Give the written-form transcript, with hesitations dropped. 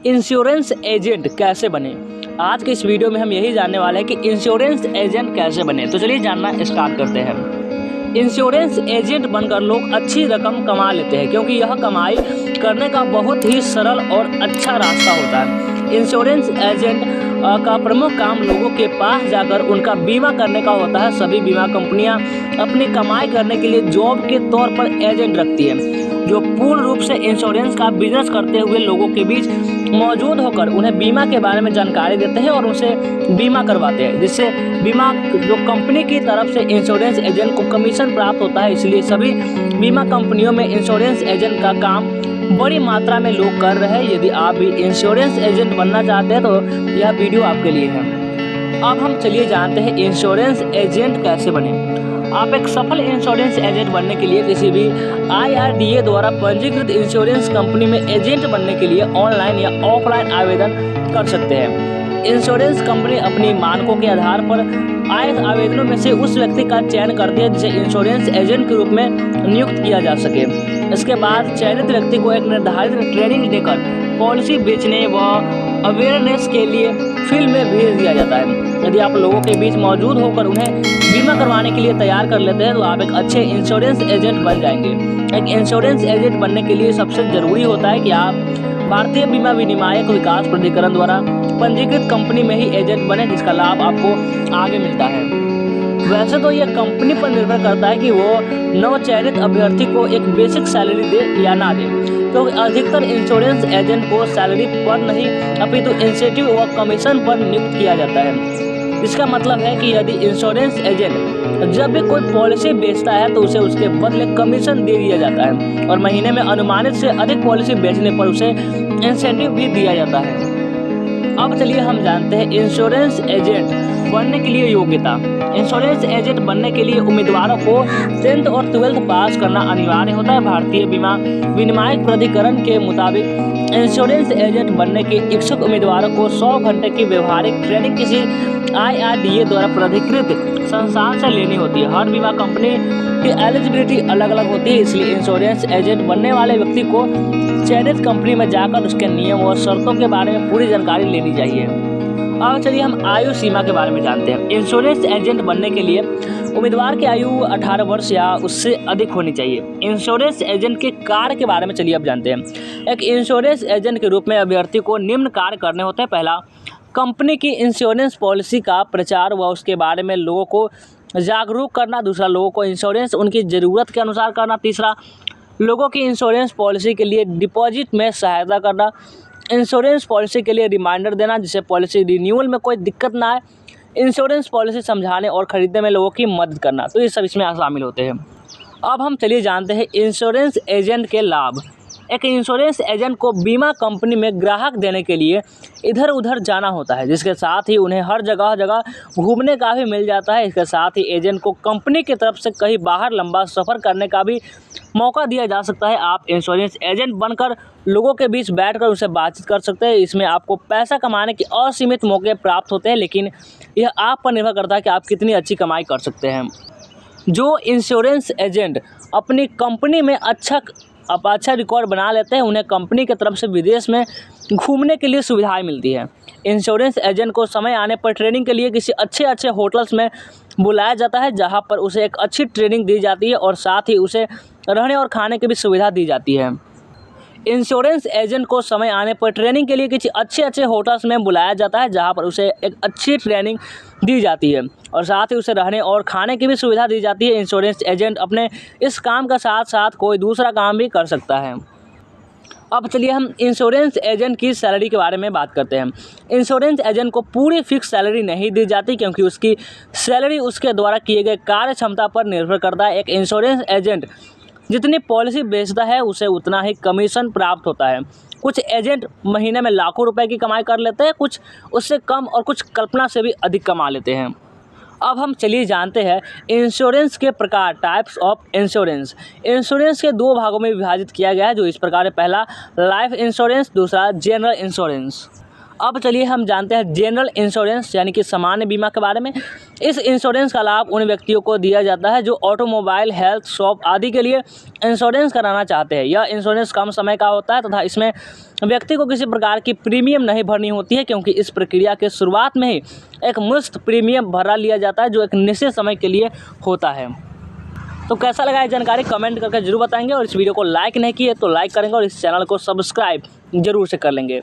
Insurance agent कैसे बने। आज के इस वीडियो में हम यही जानने वाले हैं कि इंश्योरेंस एजेंट कैसे बने। तो चलिए जानना स्टार्ट करते हैं। इंश्योरेंस एजेंट बनकर लोग अच्छी रकम कमा लेते हैं क्योंकि यह कमाई करने का बहुत ही सरल और अच्छा रास्ता होता है। इंश्योरेंस एजेंट का प्रमुख काम लोगों के पास जाकर उनका बीमा करने का होता है। सभी बीमा कंपनियां अपनी कमाई करने के लिए जॉब के तौर पर एजेंट रखती है जो पूर्ण रूप से इंश्योरेंस का बिजनेस करते हुए लोगों के बीच मौजूद होकर उन्हें बीमा के बारे में जानकारी देते हैं और उनसे बीमा करवाते हैं, जिससे बीमा जो कंपनी की तरफ से इंश्योरेंस एजेंट को कमीशन प्राप्त होता है। इसलिए सभी बीमा कंपनियों में इंश्योरेंस एजेंट का काम बड़ी मात्रा में लोग कर रहे हैं। यदि आप भी इंश्योरेंस एजेंट बनना चाहते हैं तो यह वीडियो आपके लिए है। अब हम चलिए जानते हैं इंश्योरेंस एजेंट कैसे बने। आप एक सफल इंश्योरेंस एजेंट बनने के लिए किसी भी IRDA द्वारा पंजीकृत इंश्योरेंस कंपनी में एजेंट बनने के लिए ऑनलाइन या ऑफलाइन आवेदन कर सकते हैं। इंश्योरेंस कंपनी अपनी मानकों के आधार पर आए आवेदनों में से उस व्यक्ति का चयन करती है जिसे इंश्योरेंस एजेंट के रूप में नियुक्त किया जा सके। इसके बाद चयनित व्यक्ति को एक निर्धारित ट्रेनिंग देकर पॉलिसी बेचने व अवेयरनेस के लिए फील्ड में भेज दिया जाता है। यदि आप लोगों के बीच मौजूद होकर उन्हें बीमा करवाने के लिए तैयार कर लेते हैं तो आप एक अच्छे इंश्योरेंस एजेंट बन जाएंगे। एक इंश्योरेंस एजेंट बनने के लिए सबसे ज़रूरी होता है कि आप भारतीय बीमा विनियामक विकास प्राधिकरण द्वारा पंजीकृत कंपनी में ही एजेंट बने, जिसका लाभ आपको आगे मिलता है। वैसे तो यह कंपनी पर निर्भर करता है कि वो नवचयनित अभ्यर्थी को एक बेसिक सैलरी दे या ना दे, तो अधिकतर इंश्योरेंस एजेंट को सैलरी पर नहीं अपितु इंसेंटिव व कमीशन पर नियुक्त किया जाता है। इसका मतलब है कि यदि इंश्योरेंस एजेंट जब भी कोई पॉलिसी बेचता है तो उसे उसके बदले कमीशन दे दिया जाता है और महीने में अनुमानित से अधिक पॉलिसी बेचने पर उसे इंसेंटिव भी दिया जाता है। अब चलिए हम जानते हैं इंश्योरेंस एजेंट बनने के लिए योग्यता। इंश्योरेंस एजेंट बनने के लिए उम्मीदवारों को 10th और 12th पास करना अनिवार्य होता है। भारतीय बीमा विनियामक प्राधिकरण के मुताबिक इंश्योरेंस एजेंट बनने के इच्छुक उम्मीदवारों को 100 घंटे की व्यवहारिक ट्रेनिंग किसी IRDA द्वारा प्राधिकृत संस्थान से लेनी होती है। हर बीमा कंपनी की एलिजिबिलिटी अलग अलग होती है, इसलिए इंश्योरेंस एजेंट बनने वाले व्यक्ति को चयनित कंपनी में जाकर उसके नियम और शर्तों के बारे में पूरी जानकारी लेनी चाहिए। अब चलिए हम आयु सीमा के बारे में जानते हैं। इंश्योरेंस एजेंट बनने के लिए उम्मीदवार की आयु 18 वर्ष या उससे अधिक होनी चाहिए। इंश्योरेंस एजेंट के कार्य के बारे में चलिए अब जानते हैं। एक इंश्योरेंस एजेंट के रूप में अभ्यर्थी को निम्न कार्य करने होते हैं। पहला, कंपनी की इंश्योरेंस पॉलिसी का प्रचार व उसके बारे में लोगों को जागरूक करना। दूसरा, लोगों को इंश्योरेंस उनकी ज़रूरत के अनुसार करना। तीसरा, लोगों की इंश्योरेंस पॉलिसी के लिए डिपॉजिट में सहायता करना। इंश्योरेंस पॉलिसी के लिए रिमाइंडर देना जिससे पॉलिसी रिन्यूअल में कोई दिक्कत ना आए। इंश्योरेंस पॉलिसी समझाने और ख़रीदने में लोगों की मदद करना। तो ये सब इसमें शामिल होते हैं। अब हम चलिए जानते हैं इंश्योरेंस एजेंट के लाभ। एक इंश्योरेंस एजेंट को बीमा कंपनी में ग्राहक देने के लिए इधर उधर जाना होता है, जिसके साथ ही उन्हें हर जगह घूमने का भी मिल जाता है। इसके साथ ही एजेंट को कंपनी की तरफ से कहीं बाहर लंबा सफ़र करने का भी मौका दिया जा सकता है। आप इंश्योरेंस एजेंट बनकर लोगों के बीच बैठकर उनसे बातचीत कर सकते हैं। इसमें आपको पैसा कमाने के असीमित मौके प्राप्त होते हैं, लेकिन यह आप पर निर्भर करता है कि आप कितनी अच्छी कमाई कर सकते हैं। जो इंश्योरेंस एजेंट अपनी कंपनी में अच्छा रिकॉर्ड बना लेते हैं उन्हें कंपनी की तरफ से विदेश में घूमने के लिए सुविधाएं मिलती हैं। इंश्योरेंस एजेंट को समय आने पर ट्रेनिंग के लिए किसी अच्छे होटल्स में बुलाया जाता है जहां पर उसे एक अच्छी ट्रेनिंग दी जाती है और साथ ही उसे रहने और खाने की भी सुविधा दी जाती है। इंश्योरेंस एजेंट को समय आने पर ट्रेनिंग के लिए किसी अच्छे होटल्स में बुलाया जाता है जहां पर उसे एक अच्छी ट्रेनिंग दी जाती है और साथ ही उसे रहने और खाने की भी सुविधा दी जाती है। इंश्योरेंस एजेंट अपने इस काम का साथ साथ कोई दूसरा काम भी कर सकता है। अब चलिए हम इंश्योरेंस एजेंट की सैलरी के बारे में बात करते हैं। इंश्योरेंस एजेंट को पूरी फिक्स सैलरी नहीं दी जाती क्योंकि उसकी सैलरी उसके द्वारा किए गए कार्य क्षमता पर निर्भर करता है। एक इंश्योरेंस एजेंट जितनी पॉलिसी बेचता है उसे उतना ही कमीशन प्राप्त होता है। कुछ एजेंट महीने में लाखों रुपए की कमाई कर लेते हैं, कुछ उससे कम और कुछ कल्पना से भी अधिक कमा लेते हैं। अब हम चलिए जानते हैं इंश्योरेंस के प्रकार, टाइप्स ऑफ इंश्योरेंस। इंश्योरेंस के 2 भागों में विभाजित किया गया है जो इस प्रकार है। पहला, लाइफ इंश्योरेंस, दूसरा जनरल इंश्योरेंस। अब चलिए हम जानते हैं जनरल इंश्योरेंस यानी कि सामान्य बीमा के बारे में। इस इंश्योरेंस का लाभ उन व्यक्तियों को दिया जाता है जो ऑटोमोबाइल, हेल्थ, शॉप आदि के लिए इंश्योरेंस कराना चाहते हैं। यह इंश्योरेंस कम समय का होता है तथा इसमें व्यक्ति को किसी प्रकार की प्रीमियम नहीं भरनी होती है, क्योंकि इस प्रक्रिया के शुरुआत में ही एक मुफ्त प्रीमियम भरा लिया जाता है जो एक निश्चित समय के लिए होता है। तो कैसा लगा ये जानकारी कमेंट करके जरूर बताएंगे, और इस वीडियो को लाइक नहीं किए तो लाइक करेंगे और इस चैनल को सब्सक्राइब जरूर से कर लेंगे।